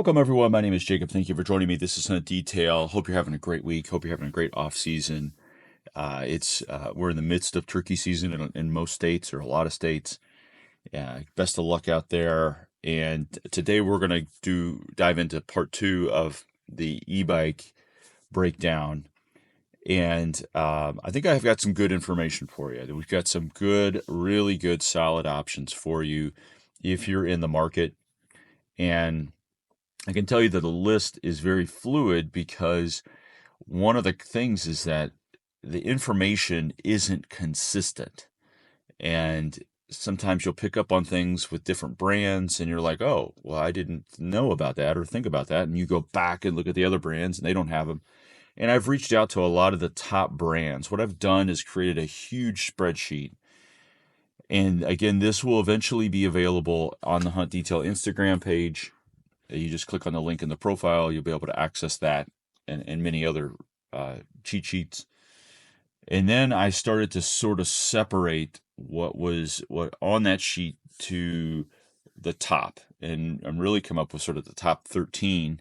Welcome everyone. My name is Jacob. Thank you for joining me. This is Hunt Detail. Hope you're having a great week. Hope you're having a great off season. It's We're in the midst of turkey season in most states or a lot of states. Best of luck out there. And today we're going to dive into part two of the e-bike breakdown. And I think I've got some good information for you. We've got some good, really good, solid options for you if you're in the market. And I can tell you that the list is very fluid because one of the things is that the information isn't consistent. And sometimes you'll pick up on things with different brands and you're like, oh, well, I didn't know about that or think about that. And you go back and look at the other brands and they don't have them. And I've reached out to a lot of the top brands. What I've done is created a huge spreadsheet. And again, this will eventually be available on the Hunt Detail Instagram page. You just click on the link in the profile, you'll be able to access that and many other cheat sheets. And then I started to sort of separate what on that sheet to the top. And I'm really come up with sort of the top 13.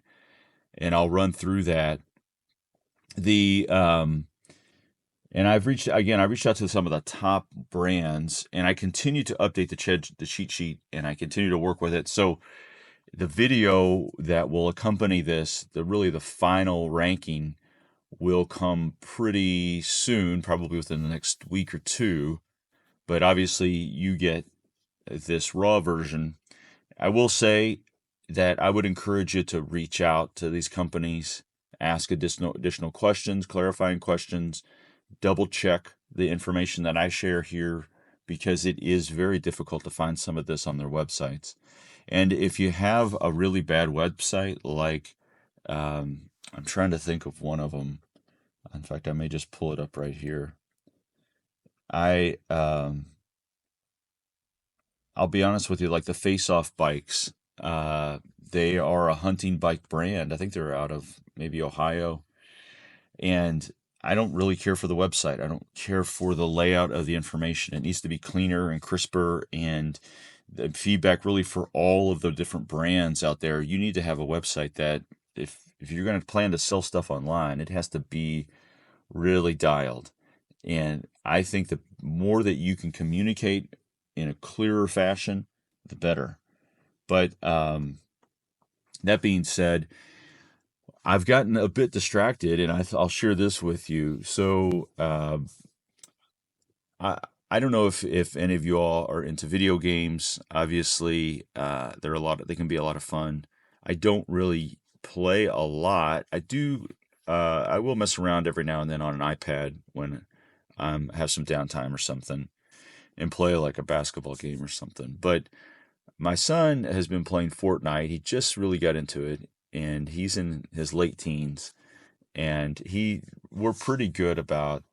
And I'll run through that. And I reached out to some of the top brands, and I continue to update the cheat sheet, and I continue to work with it. So the video that will accompany this, the final ranking, will come pretty soon, probably within the next week or two. But obviously, you get this raw version. I will say that I would encourage you to reach out to these companies, ask additional questions, clarifying questions, double check the information that I share here, because it is very difficult to find some of this on their websites. And if you have a really bad website, like I'm trying to think of one of them. In fact, I may just pull it up right here. I'll be honest with you, like the Face Off bikes, they are a hunting bike brand. I think they're out of maybe Ohio. And I don't really care for the website. I don't care for the layout of the information. It needs to be cleaner and crisper, and the feedback really for all of the different brands out there. You need to have a website that if you're going to plan to sell stuff online, it has to be really dialed. And I think the more that you can communicate in a clearer fashion, the better. But that being said, I've gotten a bit distracted, and I'll share this with you. So I don't know if any of you all are into video games. Obviously, they can be a lot of fun. I don't really play a lot. I will mess around every now and then on an iPad when I have some downtime or something, and play like a basketball game or something. But my son has been playing Fortnite. He just really got into it, and he's in his late teens, and we're pretty good about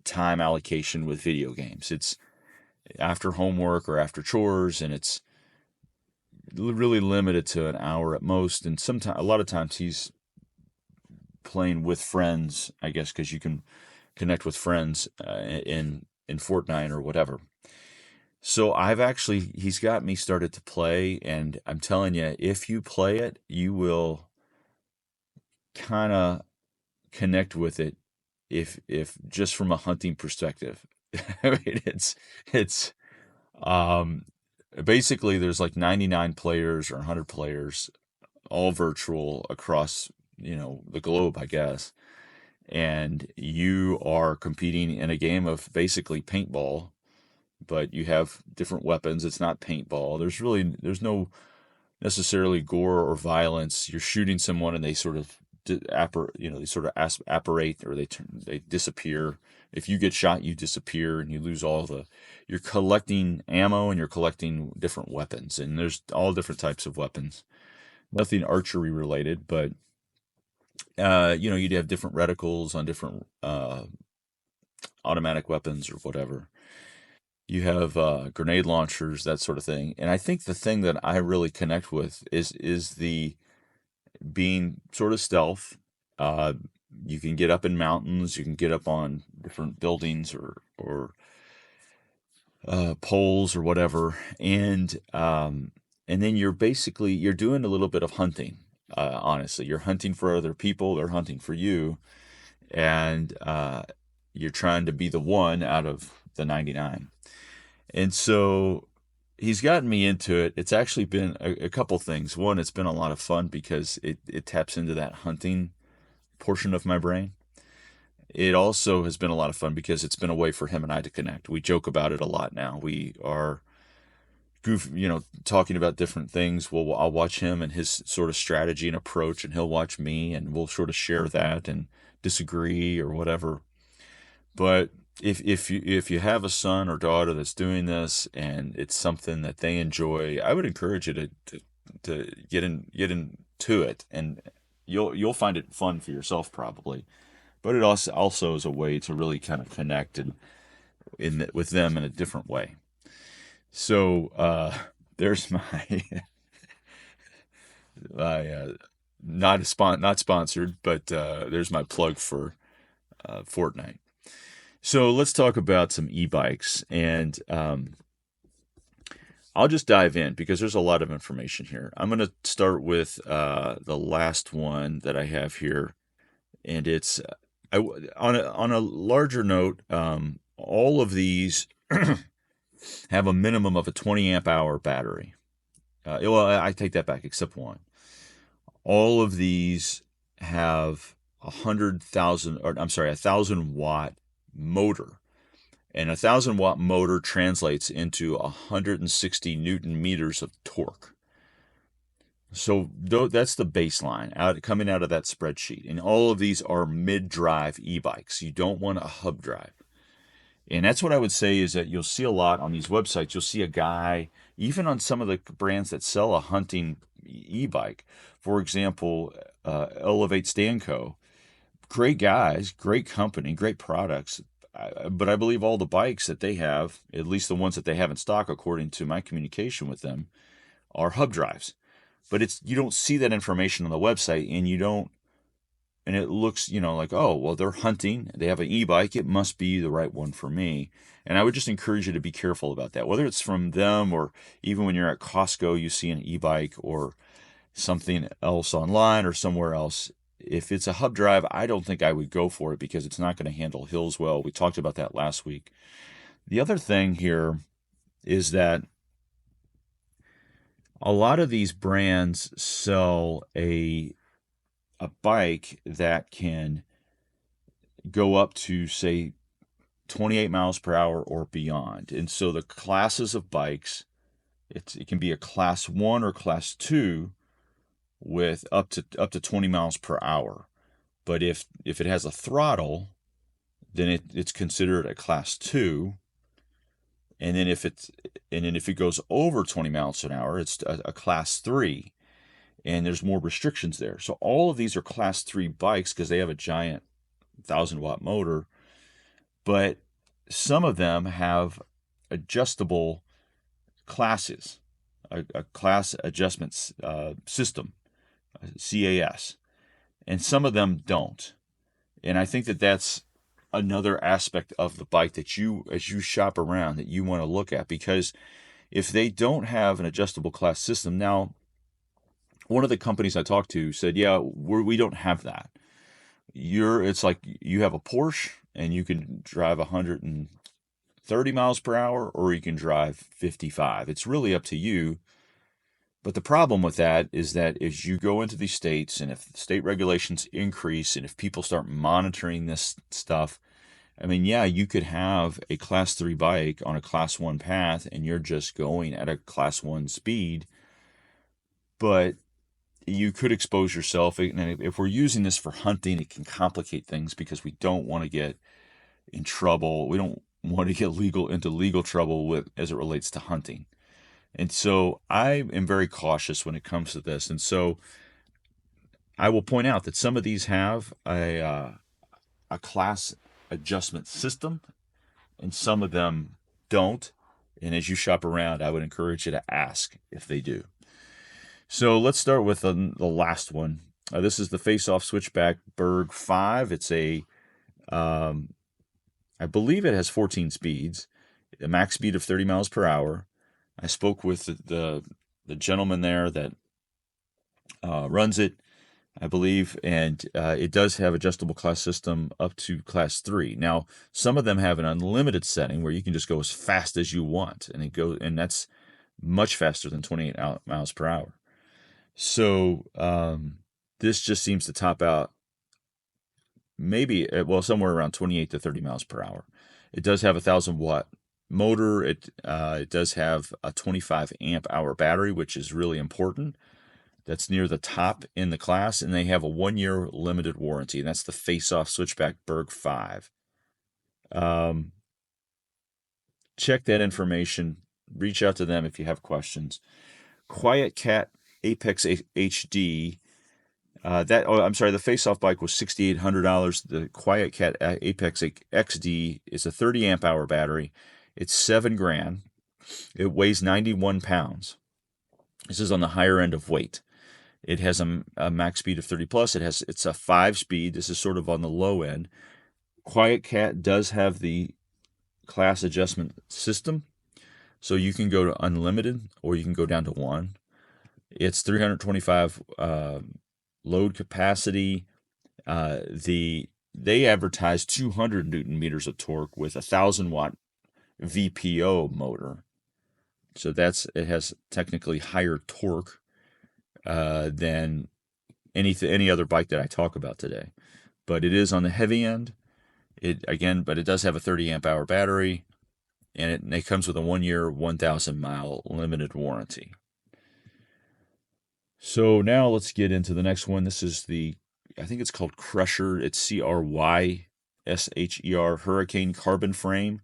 time allocation with video games. It's after homework or after chores, and it's really limited to an hour at most. And a lot of times he's playing with friends, I guess, because you can connect with friends in Fortnite or whatever. So he's got me started to play, and I'm telling you, if you play it, you will kind of connect with it if just from a hunting perspective. I mean, it's basically there's like 99 players or 100 players, all virtual across, the globe, I guess. And you are competing in a game of basically paintball, but you have different weapons. It's not paintball. There's no necessarily gore or violence. You're shooting someone and they sort of apparate, or they disappear. If you get shot, you disappear and you lose you're collecting ammo and you're collecting different weapons, and there's all different types of weapons. Nothing archery related, but you'd have different reticles on different automatic weapons or whatever. You have grenade launchers, that sort of thing. And I think the thing that I really connect with is the being sort of stealth. You can get up in mountains, you can get up on different buildings or poles or whatever, and then you're doing a little bit of hunting, Honestly, you're hunting for other people, they're hunting for you, and you're trying to be the one out of the 99. And so he's gotten me into it. It's actually been a couple things. One, it's been a lot of fun because it taps into that hunting portion of my brain. It also has been a lot of fun because it's been a way for him and I to connect. We joke about it a lot now. We are talking about different things. Well, I'll watch him and his sort of strategy and approach, and he'll watch me, and we'll sort of share that and disagree or whatever. But if you have a son or daughter that's doing this and it's something that they enjoy, I would encourage you to get into it, and you'll find it fun for yourself probably. But it also is a way to really kind of connect with them in a different way. So there's my my not sponsored, but there's my plug for Fortnite. So let's talk about some e-bikes, and I'll just dive in because there's a lot of information here. I'm going to start with the last one that I have here, and it's on a larger note. All of these have a minimum of a 20 amp hour battery. Well, I take that back, except one. All of these have 1,000 watt motor, and 1,000 watt motor translates into 160 Newton meters of torque. So that's the baseline coming out of that spreadsheet. And all of these are mid-drive e-bikes. You don't want a hub drive. And that's what I would say is that you'll see a lot on these websites. You'll see a guy, even on some of the brands that sell a hunting e-bike, for example, Elevate Stanco. Great guys, great company, great products. But I believe all the bikes that they have, at least the ones that they have in stock, according to my communication with them, are hub drives. But you don't see that information on the website, and it looks, like, oh, well, they're hunting, they have an e-bike, it must be the right one for me. And I would just encourage you to be careful about that, whether it's from them or even when you're at Costco, you see an e-bike or something else online or somewhere else. If it's a hub drive, I don't think I would go for it because it's not going to handle hills well. We talked about that last week. The other thing here is that a lot of these brands sell a bike that can go up to, say, 28 miles per hour or beyond. And so the classes of bikes, it can be a class 1 or class 2 with up to 20 miles per hour. But if it has a throttle, then it's considered a class 2. And then if it goes over 20 miles an hour, it's a class 3. And there's more restrictions there. So all of these are class 3 bikes because they have a giant 1,000-watt motor. But some of them have adjustable classes, a class adjustment system, CAS, and some of them don't. And I think that that's another aspect of the bike that as you shop around, that you want to look at, because if they don't have an adjustable class system, now one of the companies I talked to said, yeah, we don't have that. It's like you have a Porsche and you can drive 130 miles per hour or you can drive 55. It's really up to you. But the problem with that is that as you go into these states, and if state regulations increase, and if people start monitoring this stuff, I mean, yeah, you could have a class 3 bike on a class 1 path and you're just going at a class 1 speed, but you could expose yourself. And if we're using this for hunting, it can complicate things because we don't want to get in trouble. We don't want to get into legal trouble as it relates to hunting. And so I am very cautious when it comes to this. And so I will point out that some of these have a class adjustment system and some of them don't. And as you shop around, I would encourage you to ask if they do. So let's start with the last one. This is the Face-Off Switchback Berg 5. It's I believe it has 14 speeds, a max speed of 30 miles per hour. I spoke with the gentleman there that runs it, I believe, and it does have adjustable class system up to class 3. Now, some of them have an unlimited setting where you can just go as fast as you want, and that's much faster than 28 miles per hour. So this just seems to top out maybe somewhere around 28 to 30 miles per hour. It does have a 1,000-watt motor. It does have a 25 amp hour battery, which is really important. That's near the top in the class, and they have a 1-year limited warranty, and that's the face-off Switchback Berg 5. Check that information. Reach out to them if you have questions. QuietKat Apex HD. The face-off bike was $6,800. The QuietKat Apex XD is a 30 amp hour battery. It's $7,000. It weighs 91 pounds. This is on the higher end of weight. It has a max speed of 30 plus. It's a 5-speed. This is sort of on the low end. QuietKat does have the class adjustment system, so you can go to unlimited or you can go down to 1. It's 325 load capacity. They advertise 200 newton meters of torque with a 1,000-watt VPO motor. So it has technically higher torque than any other bike that I talk about today. But it is on the heavy end. But it does have a 30 amp hour battery, and it comes with a 1-year, 1,000-mile limited warranty. So now let's get into the next one. This is I think it's called Crusher. It's CRYSHER Hurricane Carbon Frame.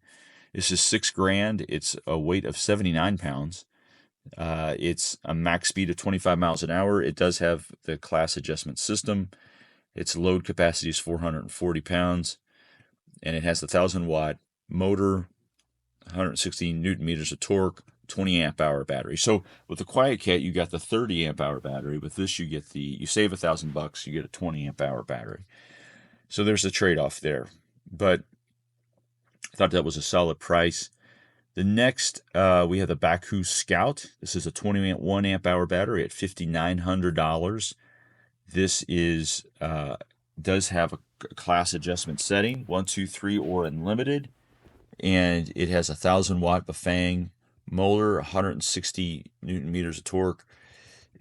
This is $6,000. It's a weight of 79 pounds. It's a max speed of 25 miles an hour. It does have the class adjustment system. Its load capacity is 440 pounds, and it has the 1,000-watt motor, 116 newton meters of torque, 20 amp hour battery. So with the QuietKat, you got the 30 amp hour battery. With this, you save $1,000. You get a 20 amp hour battery. So there's a trade-off there. But I thought that was a solid price. The next, we have the Bakcou Scout. This is a 21 amp hour battery at $5,900. This does have a class adjustment setting, 1, 2, 3, or unlimited, and it has a 1,000-watt Bafang motor, 160 newton meters of torque,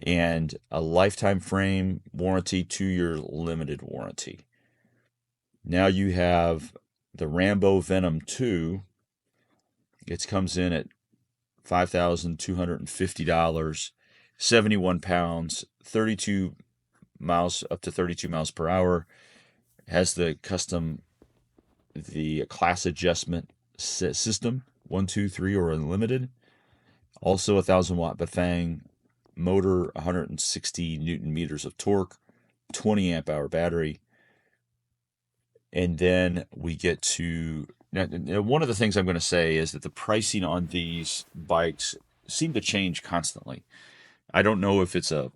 and a lifetime frame warranty, 2-year limited warranty. Now you have the Rambo Venom 2. It comes in at $5,250, 71 pounds, 32 miles, up to 32 miles per hour. It has the class adjustment system, 1, 2, 3, or unlimited. Also a 1,000-watt Bafang motor, 160 newton meters of torque, 20 amp hour battery. And then we get to now, one of the things I'm going to say is that the pricing on these bikes seem to change constantly. I don't know if it's a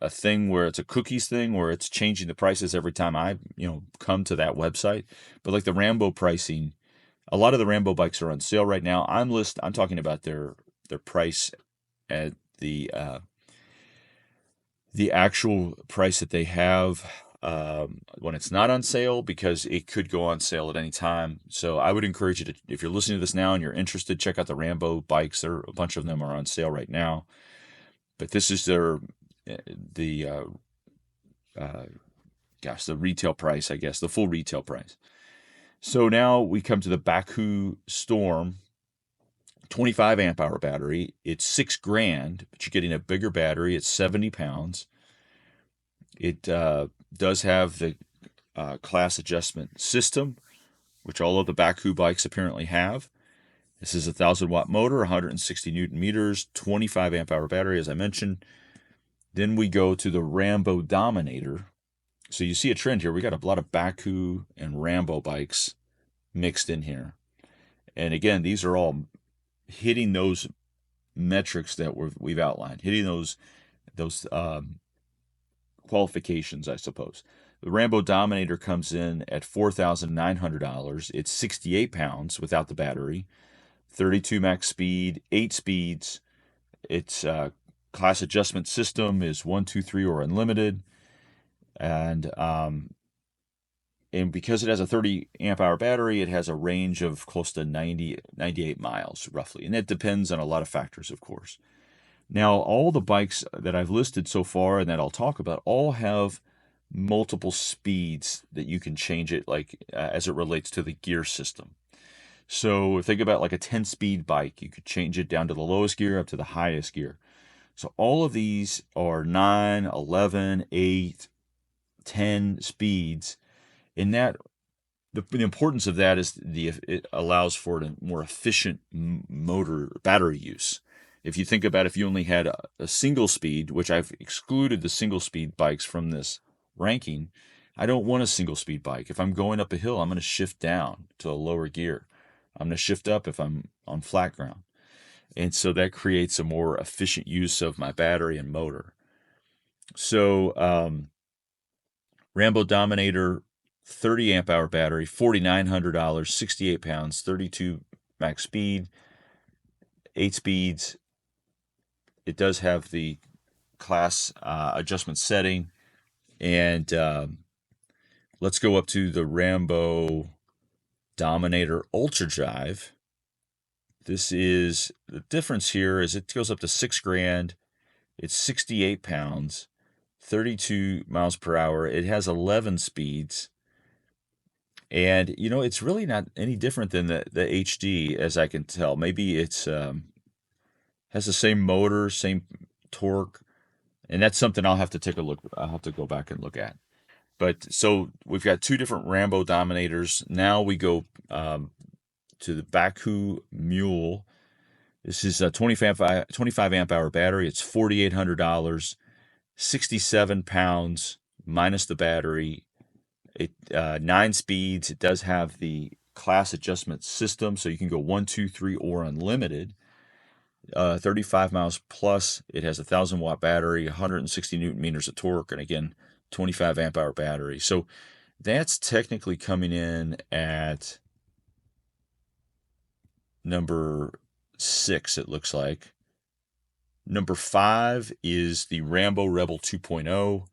thing where it's a cookies thing where it's changing the prices every time I come to that website. But like the Rambo pricing, a lot of the Rambo bikes are on sale right now. I'm talking about their price at the actual price that they have when it's not on sale, because it could go on sale at any time. So I would encourage you to, if you're listening to this now and you're interested, check out the Rambo bikes. A bunch of them are on sale right now. But this is the retail price, I guess, the full retail price. So now we come to the Bakcou Storm, 25 amp hour battery. It's $6,000, but you're getting a bigger battery. It's 70 pounds. It does have the class adjustment system, which all of the Bakcou bikes apparently have. This is a 1,000-watt motor, 160 newton meters, 25 amp hour battery, as I mentioned. Then we go to the Rambo Dominator. So you see a trend here. We got a lot of Bakcou and Rambo bikes mixed in here. And again, these are all hitting those metrics that we've outlined, hitting those qualifications, I suppose. The Rambo Dominator comes in at $4,900. It's 68 pounds without the battery, 32 max speed, 8 speeds. Its class adjustment system is 1, 2, 3, or unlimited. And and because it has a 30 amp hour battery, it has a range of close to 98 miles roughly. And that depends on a lot of factors, of course. Now, all the bikes that I've listed so far and that I'll talk about all have multiple speeds that you can change it, like as it relates to the gear system. So think about like a 10-speed bike. You could change it down to the lowest gear up to the highest gear. So all of these are 9, 11, 8, 10 speeds. And that the importance of that is it allows for a more efficient motor battery use. If you think about if you only had a single speed, which I've excluded the single speed bikes from this ranking, I don't want a single speed bike. If I'm going up a hill, I'm going to shift down to a lower gear. I'm going to shift up if I'm on flat ground. And so that creates a more efficient use of my battery and motor. So Rambo Dominator 30 amp hour battery, $4,900, 68 pounds, 32 max speed, 8 speeds. It does have the class adjustment setting. And let's go up to the Rambo Dominator Ultra Drive. This is the difference here is it goes up to $6,000. It's 68 pounds, 32 miles per hour. It has 11 speeds. And, it's really not any different than the HD, as I can tell. Maybe it's has the same motor, same torque, and that's something I'll have to take a look. I'll have to go back and look at. But so we've got two different Rambo Dominators. Now we go to the Baku Mule. This is a 25 amp hour battery. It's $4,800, 67 pounds minus the battery. It 9 speeds. It does have the class adjustment system, so you can go 1, 2, 3, or unlimited. 35 miles plus. It has a 1,000-watt battery, 160 newton meters of torque, and again, 25 amp hour battery. So that's technically coming in at number 6, it looks like. Number 5 is the Rambo Rebel 2.0.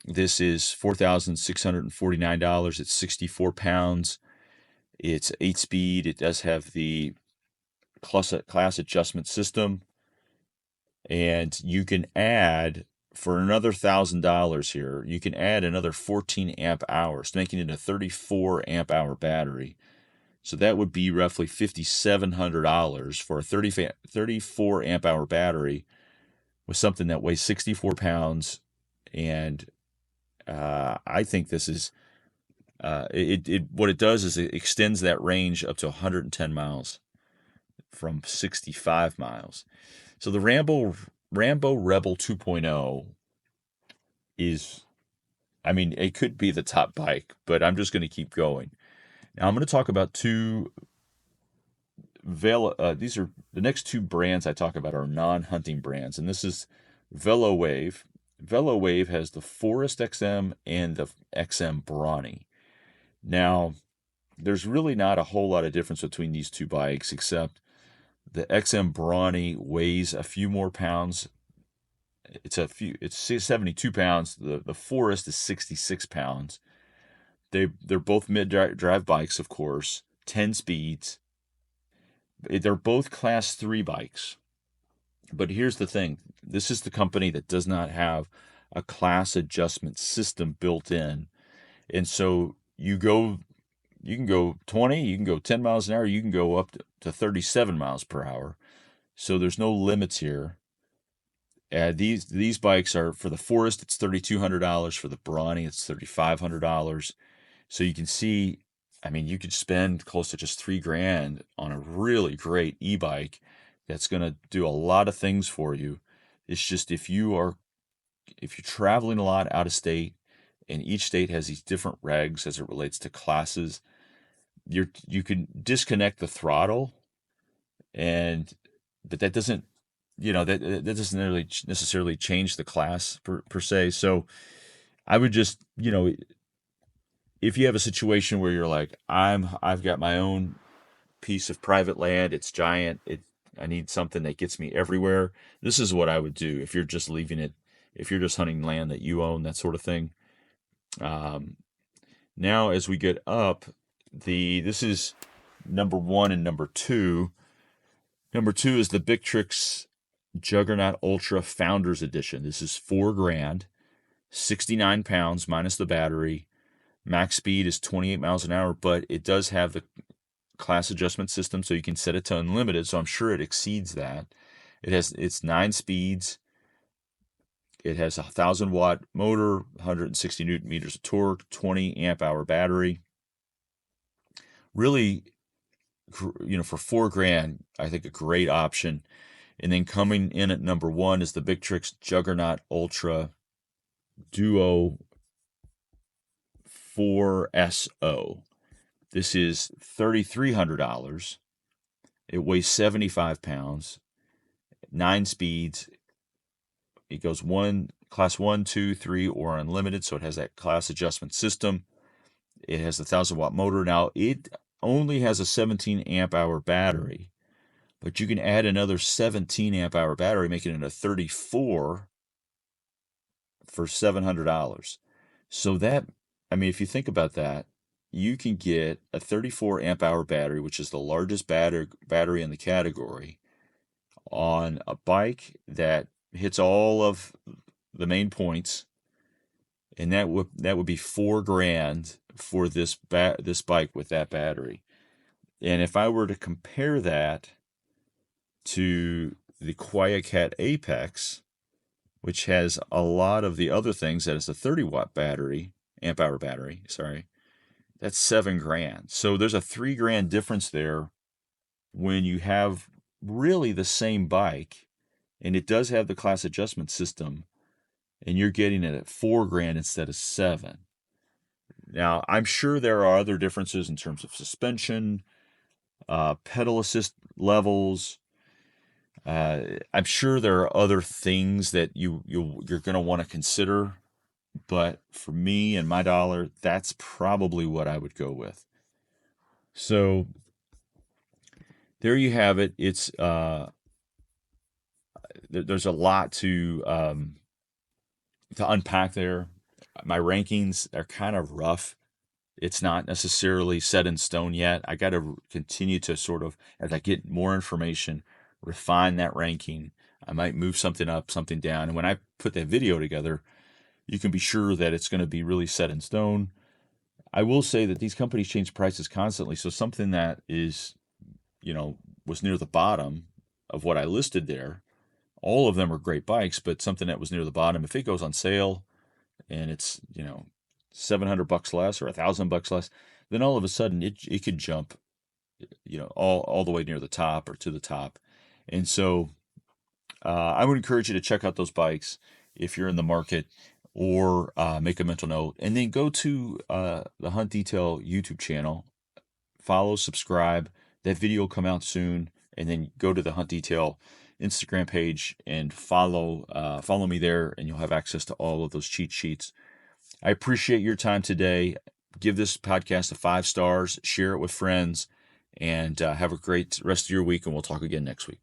This is $4,649. It's 64 pounds. It's 8 speed. It does have the class adjustment system. And you can add, for another $1,000 here, you can add another 14 amp hours, making it a 34 amp hour battery. So that would be roughly $5,700 for a 34 amp hour battery with something that weighs 64 pounds. And I think this is what it does is it extends that range up to 110 miles from 65 miles. So the Rambo Rebel 2.0 is, it could be the top bike, but I'm just going to keep going. Now I'm going to talk about two these are the next two brands I talk about are non-hunting brands, and this is VeloWave. VeloWave has the Forest XM and the XM Brawny. Now, there's really not a whole lot of difference between these two bikes, except the XM Brawny weighs a few more pounds. It's 72 pounds. The Forest is 66 pounds. They're both mid-drive bikes, of course, 10 speeds. They're both class 3 bikes. But here's the thing. This is the company that does not have a class adjustment system built in. And so you can go 20, you can go 10 miles an hour, you can go up to 37 miles per hour. So there's no limits here. These bikes are, for the Forest, it's $3,200. For the Brawny, it's $3,500. So you can see, you could spend close to just $3,000 on a really great e-bike that's going to do a lot of things for you. It's just if you're traveling a lot out of state, and each state has these different regs as it relates to classes, you can disconnect the throttle, but that doesn't that doesn't really necessarily change the class per se. So I would just if you have a situation where you're like, I've got my own piece of private land, it's giant, I need something that gets me everywhere, this is what I would do. If you're just leaving it, if you're just hunting land that you own, that sort of thing, Um, Now, as we get up, this is number one and number two. Number two is the Victrix Juggernaut Ultra Founders Edition. This is $4,000, 69 pounds minus the battery. Max speed is 28 miles an hour, but it does have the class adjustment system, so you can set it to unlimited. So I'm sure it exceeds that. It's 9 speeds. It has a 1,000-watt motor, 160 newton meters of torque, 20 amp hour battery. Really, for $4,000, I think a great option. And then coming in at number one is the Victrix Juggernaut Ultra Duo 4SO. This is $3,300. It weighs 75 pounds, 9 speeds. It goes class 1, 2, 3, or unlimited, so it has that class adjustment system. It has a 1,000-watt motor. Now, it only has a 17 amp hour battery, but you can add another 17 amp hour battery, making it a 34 for $700. So if you think about that, you can get a 34 amp hour battery, which is the largest battery in the category, on a bike that hits all of the main points, and that would be $4,000 for this bike with that battery. And if I were to compare that to the QuietKat Apex, which has a lot of the other things, that is a 30-watt amp hour battery, that's $7,000. So there's a $3,000 difference there when you have really the same bike, and it does have the class adjustment system, and you're getting it at $4,000 instead of $7,000. Now, I'm sure there are other differences in terms of suspension, pedal assist levels. I'm sure there are other things that you're going to want to consider, but for me and my dollar, that's probably what I would go with. So there you have it. It's there's a lot to unpack there. My rankings are kind of rough. It's not necessarily set in stone yet. I got to continue to sort of, as I get more information, refine that ranking. I might move something up, something down. And when I put that video together, you can be sure that it's going to be really set in stone. I will say that these companies change prices constantly. So something that is, was near the bottom of what I listed there, all of them are great bikes, but something that was near the bottom, if it goes on sale and it's, $700 less or $1,000 less, then all of a sudden it could jump, all the way near the top or to the top. And so I would encourage you to check out those bikes if you're in the market, or make a mental note, and then go to the Hunt Detail YouTube channel, follow, subscribe. That video will come out soon, and then go to the Hunt Detail Instagram page and follow me there, and you'll have access to all of those cheat sheets. I appreciate your time today. Give this podcast 5 stars, share it with friends, and have a great rest of your week, and we'll talk again next week.